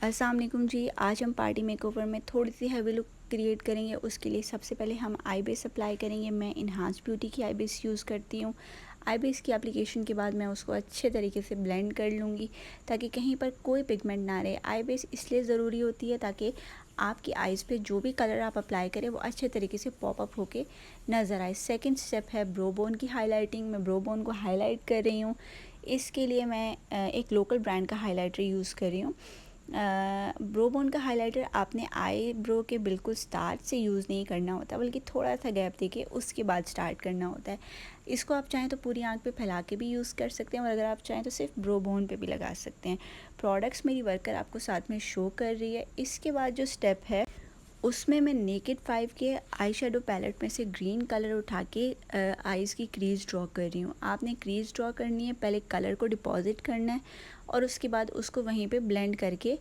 अस्सलाम वालेकुम जी। आज हम पार्टी मेकओवर में थोड़ी सी हैवी लुक क्रिएट करेंगे। उसके लिए सबसे पहले हम आई बेस अप्लाई करेंगे। मैं इन्हांस ब्यूटी की आई बेस यूज़ करती हूँ। आई बेस की एप्लीकेशन के बाद मैं उसको अच्छे तरीके से ब्लेंड कर लूँगी ताकि कहीं पर कोई पिगमेंट ना रहे। आई बेस इसलिए ज़रूरी होती है ताकि आपकी आइज़ पे जो भी कलर आप अप्लाई करें वो अच्छे तरीके से पॉप अप होके नज़र आए। सेकंड स्टेप है ब्रो बोन की हाईलाइटिंग। मैं ब्रो बोन को हाईलाइट कर रही हूँ। इसके लिए मैं एक लोकल ब्रांड का हाईलाइटर यूज़ कर रही हूँ। ब्रो बोन का हाइलाइटर आपने आई ब्रो के बिल्कुल स्टार्ट से यूज़ नहीं करना होता, बल्कि थोड़ा सा गैप देके उसके बाद स्टार्ट करना होता है। इसको आप चाहें तो पूरी आंख पे फैला के भी यूज़ कर सकते हैं और अगर आप चाहें तो सिर्फ ब्रो बोन पे भी लगा सकते हैं। प्रोडक्ट्स मेरी वर्कर आपको साथ में शो कर रही है। इसके बाद जो स्टेप है उसमें मैं नेकेड 5 के आई शेडो पैलेट में से ग्रीन कलर उठा के आइज़ की क्रीज़ ड्रॉ कर रही हूँ। आपने क्रीज़ ड्रॉ करनी है, पहले कलर को डिपॉजिट करना है और उसके बाद उसको वहीं पे ब्लेंड करके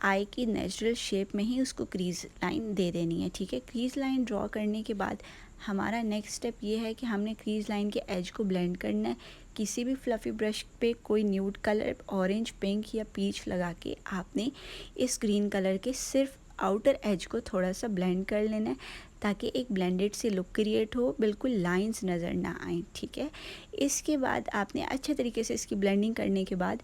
आई की नेचुरल शेप में ही उसको क्रीज़ लाइन दे देनी है। ठीक है, क्रीज़ लाइन ड्रॉ करने के बाद हमारा नेक्स्ट स्टेप ये है कि हमने क्रीज़ लाइन के एज को ब्लेंड करना है। किसी भी फ्लफ़ी ब्रश पे कोई न्यूड कलर ऑरेंज, पिंक या पीच लगा के आपने इस ग्रीन कलर के सिर्फ आउटर एज को थोड़ा सा ब्लेंड कर लेना है ताकि एक ब्लेंडेड सी लुक क्रिएट हो, बिल्कुल लाइंस नज़र ना आए। ठीक है, इसके बाद आपने अच्छे तरीके से इसकी ब्लेंडिंग करने के बाद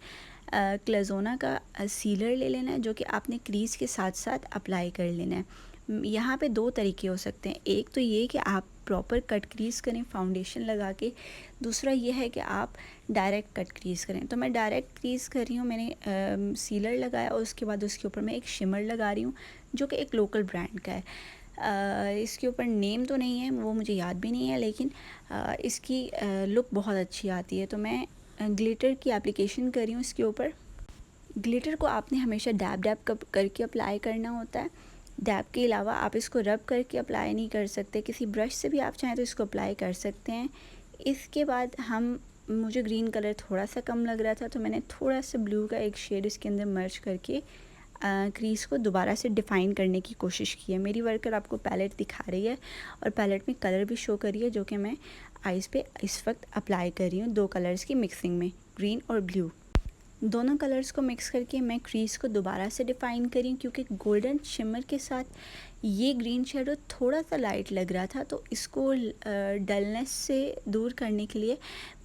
क्लेज़ोना का सीलर ले लेना है जो कि आपने क्रीज़ के साथ साथ अप्लाई कर लेना है। यहाँ पे दो तरीके हो सकते हैं। एक तो ये कि आप प्रॉपर कट क्रीज़ करें फाउंडेशन लगा के, दूसरा ये है कि आप डायरेक्ट कट क्रीज़ करें। तो मैं डायरेक्ट क्रीज़ कर रही हूँ। मैंने सीलर लगाया और उसके बाद उसके ऊपर मैं एक शिमर लगा रही हूँ जो कि एक लोकल ब्रांड का है। इसके ऊपर नेम तो नहीं है, वो मुझे याद भी नहीं है, लेकिन इसकी लुक बहुत अच्छी आती है। तो मैं ग्लिटर की एप्लीकेशन कर रही हूँ इसके ऊपर। ग्लिटर को आपने हमेशा डैब डैब करके अप्लाई करना होता है। डैब के अलावा आप इसको रब करके अप्लाई नहीं कर सकते। किसी ब्रश से भी आप चाहें तो इसको अप्लाई कर सकते हैं। इसके बाद मुझे ग्रीन कलर थोड़ा सा कम लग रहा था तो मैंने थोड़ा सा ब्लू का एक शेड इसके अंदर मर्ज करके क्रीज़ को दोबारा से डिफ़ाइन करने की कोशिश की है। मेरी वर्कर आपको पैलेट दिखा रही है और पैलेट में कलर भी शो कर रही है जो कि मैं आइज़ पे इस वक्त अप्लाई कर रही हूँ। दो कलर्स की मिक्सिंग में, ग्रीन और ब्लू। दोनों कलर्स को मिक्स करके मैं क्रीज़ को दोबारा से डिफ़ाइन करी हूँ क्योंकि गोल्डन शिमर के साथ ये ग्रीन शेडो थोड़ा सा लाइट लग रहा था। तो इसको डलनेस से दूर करने के लिए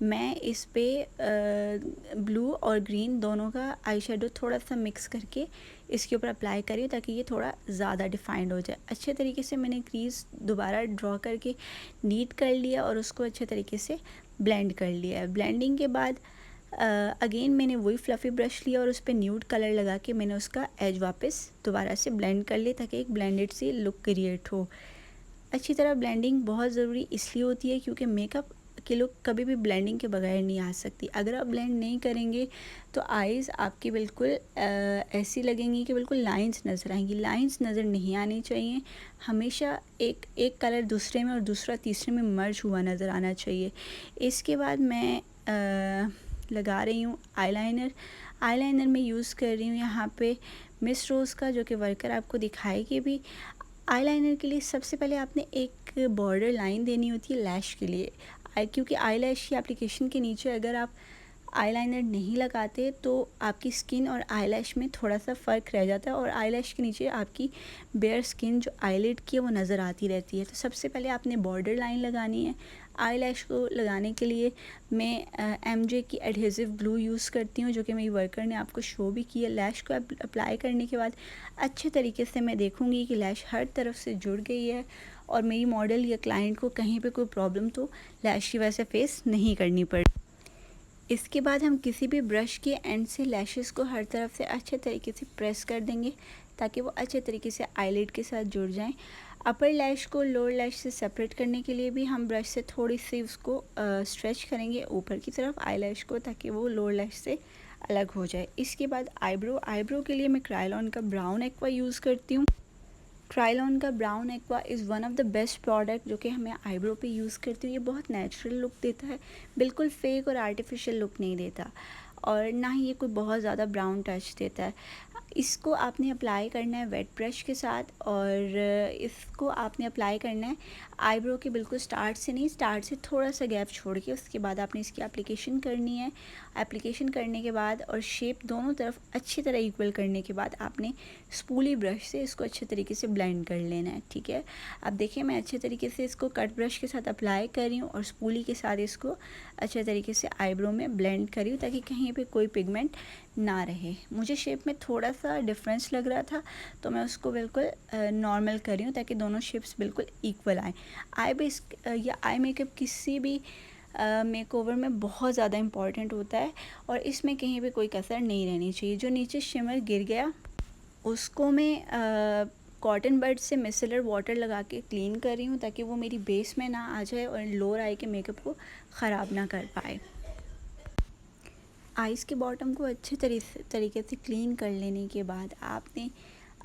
मैं इस पे ब्लू और ग्रीन दोनों का आई शेडो थोड़ा सा मिक्स करके इसके ऊपर अप्लाई करी हूँ ताकि ये थोड़ा ज़्यादा डिफ़ाइंड हो जाए। अच्छे तरीके से मैंने क्रीज़ दोबारा ड्रॉ करके नीट कर लिया और उसको अच्छे तरीके से ब्लेंड कर लिया है। ब्लेंडिंग के बाद अगेन मैंने वही फ्लफ़ी ब्रश लिया और उस पर न्यूड कलर लगा के मैंने उसका एज वापस दोबारा से ब्लेंड कर लिया ताकि एक ब्लेंडेड सी लुक क्रिएट हो। अच्छी तरह ब्लेंडिंग बहुत ज़रूरी इसलिए होती है क्योंकि मेकअप की लुक कभी भी ब्लेंडिंग के बगैर नहीं आ सकती। अगर आप ब्लेंड नहीं करेंगे तो आइज़ आपकी बिल्कुल ऐसी लगेंगी कि बिल्कुल लाइंस नज़र आएंगी। लाइंस नज़र नहीं आनी चाहिए। हमेशा एक कलर दूसरे में और दूसरा तीसरे में मर्ज हुआ नज़र आना चाहिए। इसके बाद मैं लगा रही हूँ आईलाइनर। आईलाइनर में यूज़ कर रही हूँ यहाँ पे मिस रोज़ का, जो कि वर्कर आपको दिखाएगी भी। आईलाइनर के लिए सबसे पहले आपने एक बॉर्डर लाइन देनी होती है लैश के लिए, क्योंकि आई लैश की एप्लीकेशन के नीचे अगर आप आईलाइनर नहीं लगाते तो आपकी स्किन और आईलैश में थोड़ा सा फ़र्क रह जाता है और आईलैश के नीचे आपकी बेयर स्किन जो आईलिड की है वो नज़र आती रहती है। तो सबसे पहले आपने बॉर्डर लाइन लगानी है। आईलैश को लगाने के लिए मैं एमजे की एडहेसिव ग्लू यूज़ करती हूँ जो कि मेरी वर्कर ने आपको शो भी किया। लैश को अप्लाई करने के बाद अच्छे तरीके से मैं देखूँगी कि लैश हर तरफ से जुड़ गई है और मेरी मॉडल या क्लाइंट को कहीं पे कोई प्रॉब्लम तो लैश की वजह से फेस नहीं करनी पड़ी। इसके बाद हम किसी भी ब्रश के एंड से लैशेस को हर तरफ से अच्छे तरीके से प्रेस कर देंगे ताकि वो अच्छे तरीके से आईलिड के साथ जुड़ जाएं। अपर लैश को लोअर लैश से सेपरेट करने के लिए भी हम ब्रश से थोड़ी सी उसको स्ट्रेच करेंगे ऊपर की तरफ आई लैश को, ताकि वो लोअर लैश से अलग हो जाए। इसके बाद आईब्रो के लिए मैं क्रायोलॉन का ब्राउन एक्वा यूज़ करती हूँ। क्रायोलॉन का brown aqua is one of the best product जो कि हमें आईब्रो पे यूज़ करती हूँ। ये बहुत नेचुरल लुक देता है, बिल्कुल फेक और आर्टिफिशियल लुक नहीं देता। और ना ही ये कोई बहुत ज़्यादा ब्राउन टच देता है। इसको आपने अप्लाई करना है वेट ब्रश के साथ, और इसको आपने अप्लाई करना है आईब्रो के बिल्कुल स्टार्ट से नहीं, स्टार्ट से थोड़ा सा गैप छोड़ के उसके बाद आपने इसकी एप्लीकेशन करनी है। एप्लीकेशन करने के बाद और शेप दोनों तरफ अच्छी तरह इक्वल करने के बाद आपने स्पूली ब्रश से इसको अच्छे तरीके से ब्लेंड कर लेना है, ठीक है। अब देखिए मैं अच्छे तरीके से इसको कट ब्रश के साथ अप्लाई कर रही हूँ और स्पूली के साथ इसको अच्छे तरीके से आईब्रो में ब्लेंड कर रही हूँ ताकि कहीं पे कोई पिगमेंट ना रहे। मुझे शेप में थोड़ा सा डिफरेंस लग रहा था तो मैं उसको बिल्कुल नॉर्मल कर रही हूँ ताकि दोनों शेप्स बिल्कुल इक्वल आएँ। आई बेस या आई मेकअप किसी भी मेकओवर में बहुत ज़्यादा इम्पॉर्टेंट होता है और इसमें कहीं पे कोई कसर नहीं रहनी चाहिए। जो नीचे शिमर गिर गया उसको मैं कॉटन बड से मिसेलर वाटर लगा के क्लीन कर रही हूँ ताकि वो मेरी बेस में ना आ जाए और लोअर आई के मेकअप को ख़राब ना कर पाए। आइज़ के बॉटम को अच्छे तरीके से क्लीन कर लेने के बाद आपने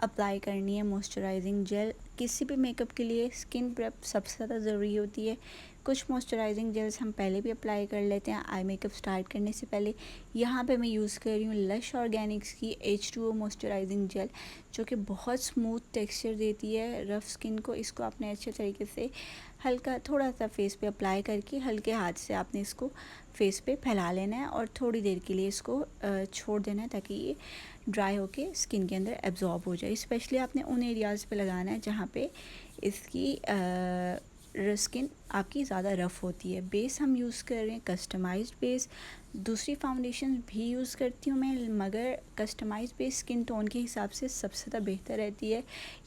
अप्लाई करनी है मॉइस्चराइजिंग जेल। किसी भी मेकअप के लिए स्किन प्रेप सबसे ज़्यादा ज़रूरी होती है। कुछ मॉइस्चराइजिंग जेल्स हम पहले भी अप्लाई कर लेते हैं आई मेकअप स्टार्ट करने से पहले। यहाँ पे मैं यूज़ कर रही हूँ लश ऑर्गेनिक्स की H2O मॉइस्चराइजिंग जेल, जो कि बहुत स्मूथ टेक्सचर देती है रफ़ स्किन को। इसको आपने अच्छे तरीके से हल्का थोड़ा सा फेस पे अप्लाई करके हल्के हाथ से आपने इसको फेस पे फैला लेना है और थोड़ी देर के लिए इसको छोड़ देना है ताकि ये ड्राई होके स्किन के अंदर एब्जॉर्ब हो जाए। स्पेशली आपने उन एरियाज़ पे लगाना है जहाँ पे इसकी स्किन आपकी ज़्यादा रफ़ होती है। बेस हम यूज़ कर रहे हैं कस्टमाइज्ड बेस। दूसरी फाउंडेशन भी यूज़ करती हूँ मैं, मगर कस्टमाइज्ड बेस स्किन टोन के हिसाब से सबसे ज़्यादा बेहतर रहती है।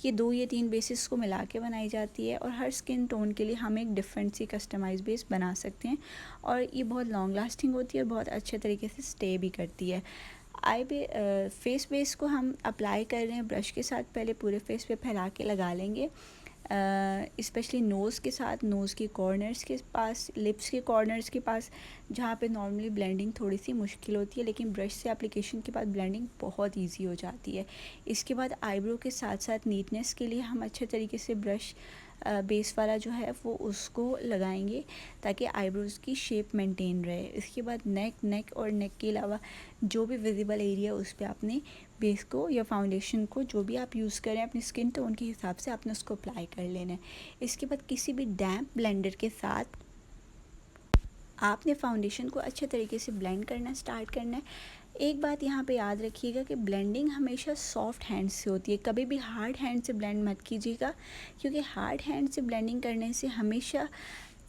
ये 2 या 3 बेसिस को मिला के बनाई जाती है और हर स्किन टोन के लिए हम एक डिफरेंट सी कस्टमाइज्ड बेस बना सकते हैं और ये बहुत लॉन्ग लास्टिंग होती है और बहुत अच्छे तरीके से स्टे भी करती है। फेस बेस को हम अप्लाई कर रहे हैं ब्रश के साथ, पहले पूरे फेस पे फैला के लगा लेंगे, स्पेशली नोज़ के साथ, नोज़ के कॉर्नर्स के पास, लिप्स के कॉर्नर्स के पास, जहाँ पे नॉर्मली ब्लेंडिंग थोड़ी सी मुश्किल होती है, लेकिन ब्रश से एप्लीकेशन के बाद ब्लेंडिंग बहुत इजी हो जाती है। इसके बाद आईब्रो के साथ साथ नीटनेस के लिए हम अच्छे तरीके से ब्रश बेस वाला जो है वो उसको लगाएंगे ताकि आईब्रोज़ की शेप मेंटेन रहे। इसके बाद नेक और नेक के अलावा जो भी विजिबल एरिया उस पर आपने बेस को या फाउंडेशन को जो भी आप यूज़ करें अपनी स्किन टोन के हिसाब से आपने उसको अप्लाई कर लेना है। इसके बाद किसी भी डैम्प ब्लेंडर के साथ आपने फाउंडेशन को अच्छे तरीके से ब्लेंड करना स्टार्ट करना है। एक बात यहाँ पे याद रखिएगा कि ब्लेंडिंग हमेशा सॉफ्ट हैंड से होती है, कभी भी हार्ड हैंड से ब्लेंड मत कीजिएगा, क्योंकि हार्ड हैंड से ब्लेंडिंग करने से हमेशा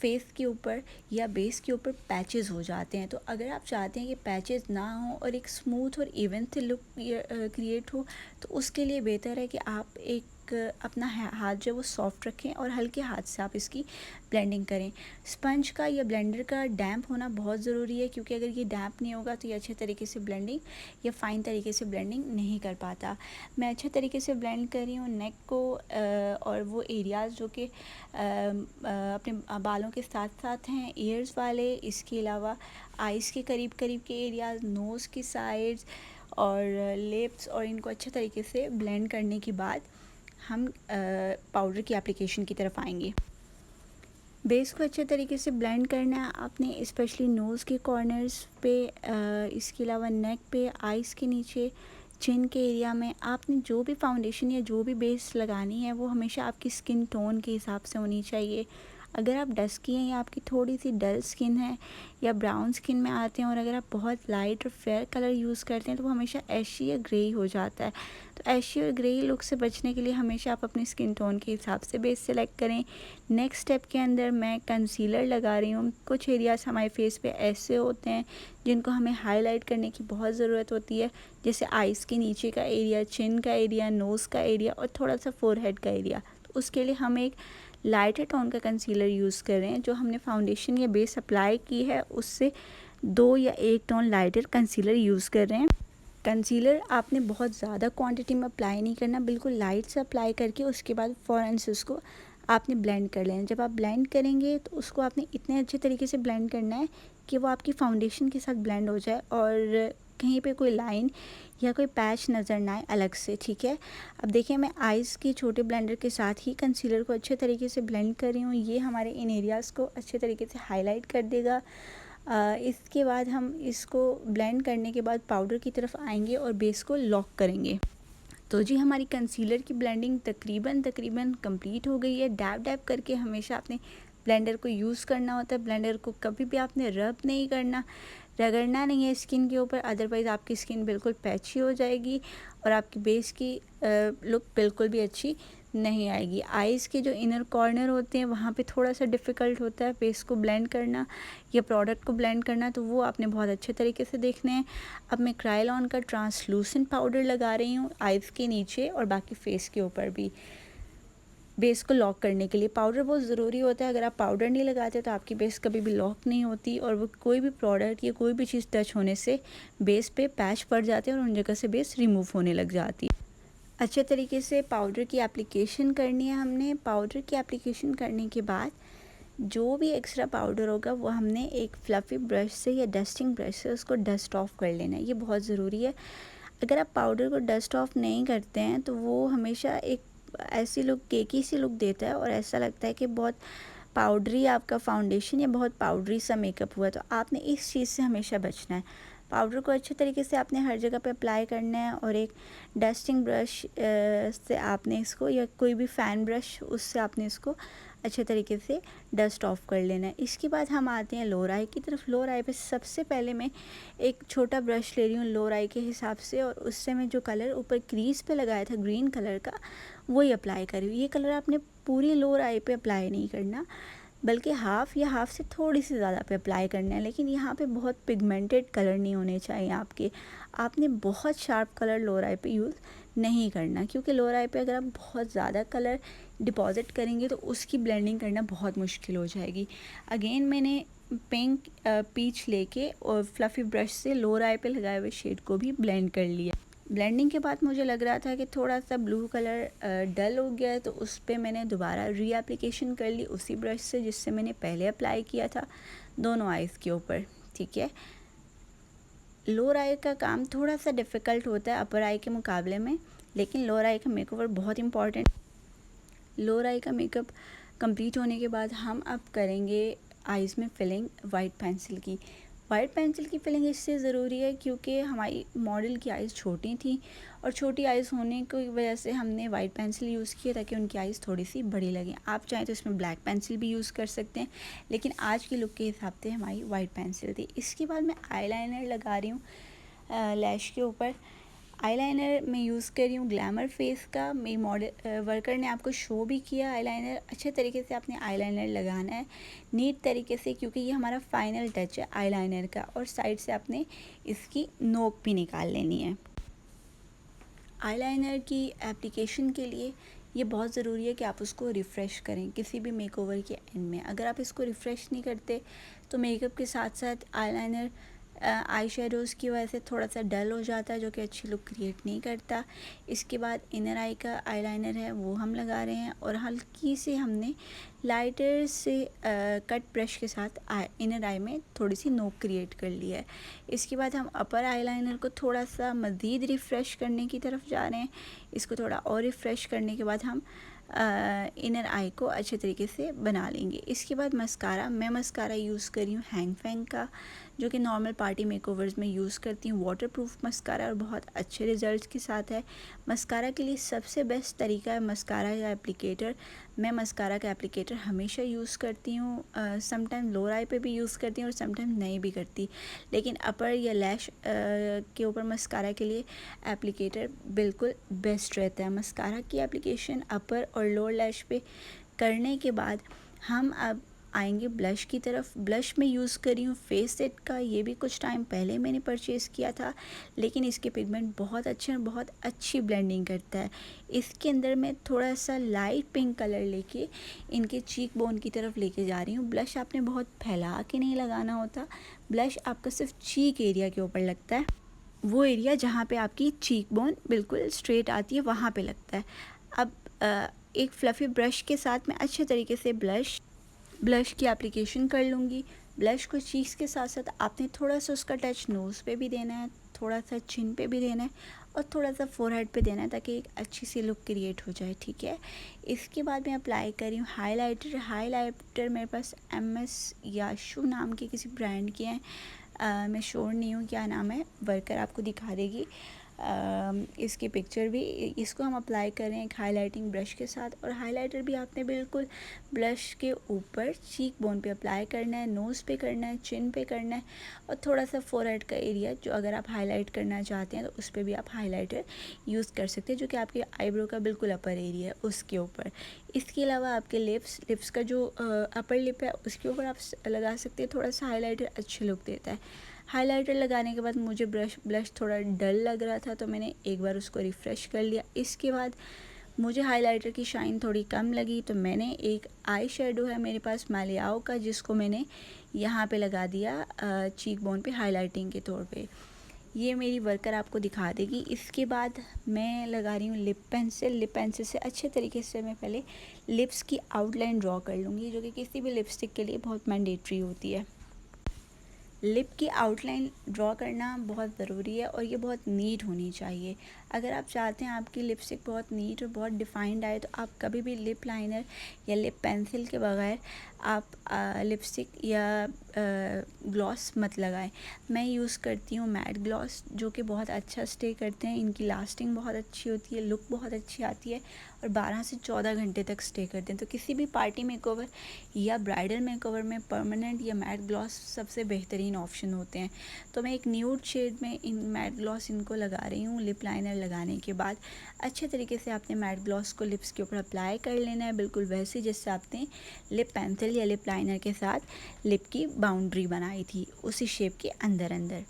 फेस के ऊपर या बेस के ऊपर पैचेस हो जाते हैं। तो अगर आप चाहते हैं कि पैचेस ना हो और एक स्मूथ और इवन से लुक क्रिएट हो, तो उसके लिए बेहतर है कि आप एक अपना हाथ जो है वो सॉफ्ट रखें और हल्के हाथ से आप इसकी ब्लेंडिंग करें। स्पंज का या ब्लेंडर का डैम्प होना बहुत ज़रूरी है, क्योंकि अगर ये डैम्प नहीं होगा तो ये अच्छे तरीके से ब्लेंडिंग या फ़ाइन तरीके से ब्लेंडिंग नहीं कर पाता। मैं अच्छे तरीके से ब्लेंड कर रही हूँ नेक को और वो एरियाज़ जो कि अपने बालों के साथ साथ हैं, ईयर्स वाले, इसके अलावा आइज़ के करीब करीब के एरियाज़, नोज़ की साइड्स और लिप्स, और इनको अच्छे तरीके से ब्लेंड करने के बाद हम पाउडर की एप्लीकेशन की तरफ आएंगे। बेस को अच्छे तरीके से ब्लेंड करना है आपने, स्पेशली नोज़ के कॉर्नर्स पे, इसके अलावा नेक पे, आइज़ के नीचे, चिन के एरिया में। आपने जो भी फाउंडेशन या जो भी बेस लगानी है वो हमेशा आपकी स्किन टोन के हिसाब से होनी चाहिए। अगर आप डस्की हैं या आपकी थोड़ी सी डल स्किन है या ब्राउन स्किन में आते हैं और अगर आप बहुत लाइट और फेयर कलर यूज़ करते हैं तो वो हमेशा ऐशी या ग्रे हो जाता है। तो ऐशी और ग्रे लुक से बचने के लिए हमेशा आप अपनी स्किन टोन के हिसाब से बेस सेलेक्ट करें। नेक्स्ट स्टेप के अंदर मैं कंसीलर लगा रही हूँ। कुछ एरियाज़ हमारे फेस पे ऐसे होते हैं जिनको हमें हाईलाइट करने की बहुत ज़रूरत होती है, जैसे आइज़ के नीचे का एरिया, चिन का एरिया, नोज़ का एरिया और थोड़ा सा फोरहेड का एरिया। तो उसके लिए हम एक लाइटर टोन का कंसीलर यूज़ कर रहे हैं। जो हमने फाउंडेशन या बेस अप्लाई की है उससे 2 या 1 टोन लाइटर कंसीलर यूज़ कर रहे हैं। कंसीलर आपने बहुत ज़्यादा क्वांटिटी में अप्लाई नहीं करना, बिल्कुल लाइट से अप्लाई करके उसके बाद फ़ौरन से उसको आपने ब्लेंड कर लेना। जब आप ब्लेंड करेंगे तो उसको आपने इतने अच्छे तरीके से ब्लेंड करना है कि वो आपकी फाउंडेशन के साथ ब्लेंड हो जाए और कहीं पे कोई लाइन या कोई पैच नज़र ना आए अलग से, ठीक है। अब देखिए मैं आइज़ की छोटे ब्लेंडर के साथ ही कंसीलर को अच्छे तरीके से ब्लेंड कर रही हूँ। ये हमारे इन एरियाज़ को अच्छे तरीके से हाईलाइट कर देगा इसके बाद हम इसको ब्लेंड करने के बाद पाउडर की तरफ आएंगे और बेस को लॉक करेंगे। तो जी हमारी कंसीलर की ब्लेंडिंग तकरीबन कंप्लीट हो गई है। डैब डैब करके हमेशा अपने ब्लेंडर को यूज़ करना होता है। ब्लेंडर को कभी भी आपने रब नहीं करना, रगड़ना नहीं है स्किन के ऊपर, अदरवाइज़ आपकी स्किन बिल्कुल पैची हो जाएगी और आपकी बेस की लुक बिल्कुल भी अच्छी नहीं आएगी। आइज़ के जो इनर कॉर्नर होते हैं वहाँ पे थोड़ा सा डिफ़िकल्ट होता है फेस को ब्लेंड करना या प्रोडक्ट को ब्लेंड करना, तो वो आपने बहुत अच्छे तरीके से देखने हैं। अब मैं क्रायोलॉन का ट्रांसलूसेंट पाउडर लगा रही हूँ आइज़ के नीचे और बाकी फेस के ऊपर भी, बेस को लॉक करने के लिए। पाउडर बहुत ज़रूरी होता है, अगर आप पाउडर नहीं लगाते तो आपकी बेस कभी भी लॉक नहीं होती और वो कोई भी प्रोडक्ट या कोई भी चीज़ टच होने से बेस पे पैच पड़ जाते हैं और उन जगह से बेस रिमूव होने लग जाती है। अच्छे तरीके से पाउडर की एप्लीकेशन करनी है हमने। पाउडर की एप्लीकेशन करने के बाद जो भी एक्स्ट्रा पाउडर होगा वो हमने एक फ्लफ़ी ब्रश से या डस्टिंग ब्रश से उसको डस्ट ऑफ कर लेना है, ये बहुत ज़रूरी है। अगर आप पाउडर को डस्ट ऑफ नहीं करते हैं तो वो हमेशा एक ऐसी लुक, केकी सी लुक देता है और ऐसा लगता है कि बहुत पाउडरी आपका फाउंडेशन या बहुत पाउडरी सा मेकअप हुआ। तो आपने इस चीज़ से हमेशा बचना है। पाउडर को अच्छे तरीके से आपने हर जगह पे अप्लाई करना है और एक डस्टिंग ब्रश से आपने इसको, या कोई भी फ़ैन ब्रश, उससे आपने इसको अच्छे तरीके से डस्ट ऑफ कर लेना है। इसके बाद हम आते हैं लोअर आई की तरफ। लोअर आई पे सबसे पहले मैं एक छोटा ब्रश ले रही हूँ लोअर आई के हिसाब से और उससे मैं जो कलर ऊपर क्रीज पे लगाया था ग्रीन कलर का वही अप्लाई कर रही हूँ। ये कलर आपने पूरी लोअर आई पे अप्लाई नहीं करना, बल्कि हाफ़ या हाफ़ से थोड़ी सी ज़्यादा पे अप्लाई करना है। लेकिन यहाँ पे बहुत पिगमेंटेड कलर नहीं होने चाहिए आपके। आपने बहुत शार्प कलर लोअर आई पे यूज़ नहीं करना, क्योंकि लोअर आई पे अगर आप बहुत ज़्यादा कलर डिपॉज़िट करेंगे तो उसकी ब्लेंडिंग करना बहुत मुश्किल हो जाएगी। अगेन मैंने पिंक पीच लेके और फ्लफ़ी ब्रश से लोअर आई पे लगाए हुए शेड को भी ब्लेंड कर लिया। ब्लेंडिंग के बाद मुझे लग रहा था कि थोड़ा सा ब्लू कलर डल हो गया है, तो उस पर मैंने दोबारा री एप्लीकेशन कर ली उसी ब्रश से जिससे मैंने पहले अप्लाई किया था दोनों आइज़ के ऊपर। ठीक है, लोअर आई का काम थोड़ा सा डिफ़िकल्ट होता है अपर आई के मुकाबले में, लेकिन लोअर आई का मेकओवर बहुत इंपॉर्टेंट। लोअर आई का मेकअप कंप्लीट होने के बाद हम अब करेंगे आइज़ में फिलिंग वाइट पेंसिल की। वाइट पेंसिल की फिलिंग इससे ज़रूरी है क्योंकि हमारी मॉडल की आइज़ छोटी थी और छोटी आइज़ होने की वजह से हमने वाइट पेंसिल यूज़ किया ताकि उनकी आइज़ थोड़ी सी बड़ी लगें। आप चाहें तो इसमें ब्लैक पेंसिल भी यूज़ कर सकते हैं, लेकिन आज की लुक के हिसाब से हमारी वाइट पेंसिल थी। इसके बाद मैं आईलाइनर लगा रही हूँ लैश के ऊपर। आईलाइनर मैं यूज़ कर रही हूँ ग्लैमर फेस का। मेरी मॉडल वर्कर ने आपको शो भी किया आईलाइनर। अच्छे तरीके से आपने आईलाइनर लगाना है नीट तरीके से, क्योंकि ये हमारा फाइनल टच है आईलाइनर का। और साइड से आपने इसकी नोक भी निकाल लेनी है। आईलाइनर की एप्लीकेशन के लिए ये बहुत ज़रूरी है कि आप उसको रिफ़्रेश करें किसी भी मेकओवर के एंड में। अगर आप इसको रिफ़्रेश नहीं करते तो मेकअप के साथ साथ आईलाइनर आई शेडोज़ की वजह से थोड़ा सा डल हो जाता है, जो कि अच्छी लुक क्रिएट नहीं करता। इसके बाद इनर आई का आईलाइनर है वो हम लगा रहे हैं और हल्की से हमने लाइटर से कट ब्रश के साथ इनर आई में थोड़ी सी नोक क्रिएट कर लिया है। इसके बाद हम अपर आईलाइनर को थोड़ा सा मज़ीद रिफ़्रेश करने की तरफ जा रहे हैं। इसको थोड़ा और रिफ़्रेश करने के बाद हम इनर आई को अच्छे तरीके से बना लेंगे। इसके बाद मस्कारा, मैं मस्कारा यूज़ कर रही हूँ हैंग फैंग का, जो कि नॉर्मल पार्टी मेकओवर्स में यूज़ करती हूँ। वाटरप्रूफ मस्कारा और बहुत अच्छे रिजल्ट्स के साथ है। मस्कारा के लिए सबसे बेस्ट तरीका है मस्कारा या एप्लीकेटर। मैं मस्कारा का एप्लीकेटर हमेशा यूज़ करती हूँ, समटाइम लोअर आई पे भी यूज़ करती हूँ और समटाइम नहीं भी करती, लेकिन अपर या लैश के ऊपर मस्कारा के लिए एप्लीकेटर बिल्कुल बेस्ट रहता है। मस्कारा की एप्लीकेशन अपर और लोअर लैश पे करने के बाद हम अब आएंगे ब्लश की तरफ। ब्लश में यूज़ कर रही हूँ फेस सेट का। ये भी कुछ टाइम पहले मैंने परचेज़ किया था, लेकिन इसके पिगमेंट बहुत अच्छे हैं और बहुत अच्छी ब्लेंडिंग करता है। इसके अंदर मैं थोड़ा सा लाइट पिंक कलर लेके इनके चीक बोन की तरफ लेके जा रही हूँ। ब्लश आपने बहुत फैला के नहीं लगाना होता, ब्लश आपका सिर्फ चीक एरिया के ऊपर लगता है, वो एरिया जहाँ पे आपकी चीक बोन बिल्कुल स्ट्रेट आती है वहाँ पे लगता है। अब एक फ्लफ़ी ब्रश के साथ मैं अच्छे तरीके से ब्लश की एप्लीकेशन कर लूँगी। ब्लश को चीक्स के साथ साथ आपने थोड़ा सा उसका टच नोज़ पे भी देना है, थोड़ा सा चिन पे भी देना है और थोड़ा सा फोरहेड पे देना है ताकि एक अच्छी सी लुक क्रिएट हो जाए, ठीक है। इसके बाद मैं अप्लाई कर रही हूँ हाइलाइटर। हाइलाइटर मेरे पास MS याशू नाम के किसी ब्रांड के हैं, मैं श्योर नहीं हूँ क्या नाम है, वर्कर आपको दिखा देगी इसकी पिक्चर भी। इसको हम अप्लाई कर रहे हैं एक हाइलाइटिंग ब्रश के साथ, और हाइलाइटर भी आपने बिल्कुल ब्रश के ऊपर चीक बोन पे अप्लाई करना है, नोज़ पे करना है, चिन पे करना है, और थोड़ा सा फोरहेड का एरिया जो अगर आप हाईलाइट करना चाहते हैं तो उस पर भी आप हाइलाइटर यूज़ कर सकते हैं, जो कि आपके आईब्रो का बिल्कुल अपर एरिया है उसके ऊपर। इसके अलावा आपके लिप्स का जो अपर लिप है उसके ऊपर आप लगा सकते हैं, थोड़ा सा हाइलाइटर अच्छी लुक देता है। हाइलाइटर लगाने के बाद मुझे ब्लश थोड़ा डल लग रहा था, तो मैंने एक बार उसको रिफ़्रेश कर लिया। इसके बाद मुझे हाइलाइटर की शाइन थोड़ी कम लगी, तो मैंने एक आई शेडो है मेरे पास मालियाओ का, जिसको मैंने यहाँ पे लगा दिया चीक बोन पे हाइलाइटिंग के तौर पे। ये मेरी वर्कर आपको दिखा देगी। इसके बाद मैं लगा रही हूँ लिप पेंसिल। लिप पेंसिल से अच्छे तरीके से मैं पहले लिप्स की आउटलाइन ड्रॉ कर लूँगी, जो कि किसी भी लिपस्टिक के लिए बहुत मैंडेटरी होती है। लिप की आउटलाइन ड्रॉ करना बहुत ज़रूरी है और ये बहुत नीट होनी चाहिए। अगर आप चाहते हैं आपकी लिपस्टिक बहुत नीट और बहुत डिफ़ाइंड आए, तो आप कभी भी लिप लाइनर या लिप पेंसिल के बगैर आप लिपस्टिक या ग्लॉस मत लगाएं। मैं यूज़ करती हूँ मैट ग्लॉस, जो कि बहुत अच्छा स्टे करते हैं, इनकी लास्टिंग बहुत अच्छी होती है, लुक बहुत अच्छी आती है और 12 से 14 घंटे तक स्टे करते हैं। तो किसी भी पार्टी मेकओवर या ब्राइडल मेकओवर में परमानेंट या मैट ग्लॉस सबसे बेहतरीन ऑप्शन होते हैं। तो मैं एक न्यूड शेड में इन मैट ग्लॉस इनको लगा रही हूँ। लिप लाइनर लगाने के बाद अच्छे तरीके से आपने मैट ग्लॉस को लिप्स के ऊपर अप्लाई कर लेना है, बिल्कुल वैसे जैसे आपने लिप पेंसिल या लिप लाइनर के साथ लिप की बाउंड्री बनाई थी, उसी शेप के अंदर अंदर।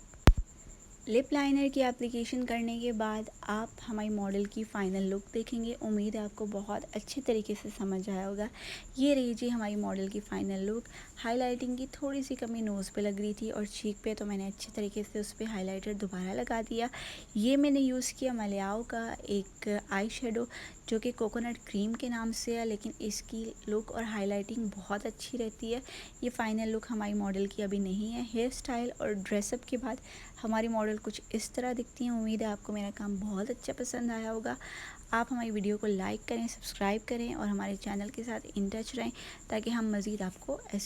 लिप लाइनर की एप्लीकेशन करने के बाद आप हमारी मॉडल की फ़ाइनल लुक देखेंगे। उम्मीद है आपको बहुत अच्छे तरीके से समझ आया होगा। ये रही जी हमारी मॉडल की फ़ाइनल लुक। हाइलाइटिंग की थोड़ी सी कमी नोज़ पे लग रही थी और चीक पे, तो मैंने अच्छे तरीके से उस पर हाइलाइटर दोबारा लगा दिया। ये मैंने यूज़ किया मलयाओ का एक आई शेडो, जो कि कोकोनट क्रीम के नाम से है, लेकिन इसकी लुक और हाइलाइटिंग बहुत अच्छी रहती है। ये फ़ाइनल लुक हमारी मॉडल की अभी नहीं है। हेयर स्टाइल और ड्रेसअप के बाद हमारी मॉडल कुछ इस तरह दिखती हैं। उम्मीद है आपको मेरा काम बहुत अच्छा पसंद आया होगा। आप हमारी वीडियो को लाइक करें, सब्सक्राइब करें और हमारे चैनल के साथ इन टच रहें, ताकि हम मज़ीद आपको ऐसे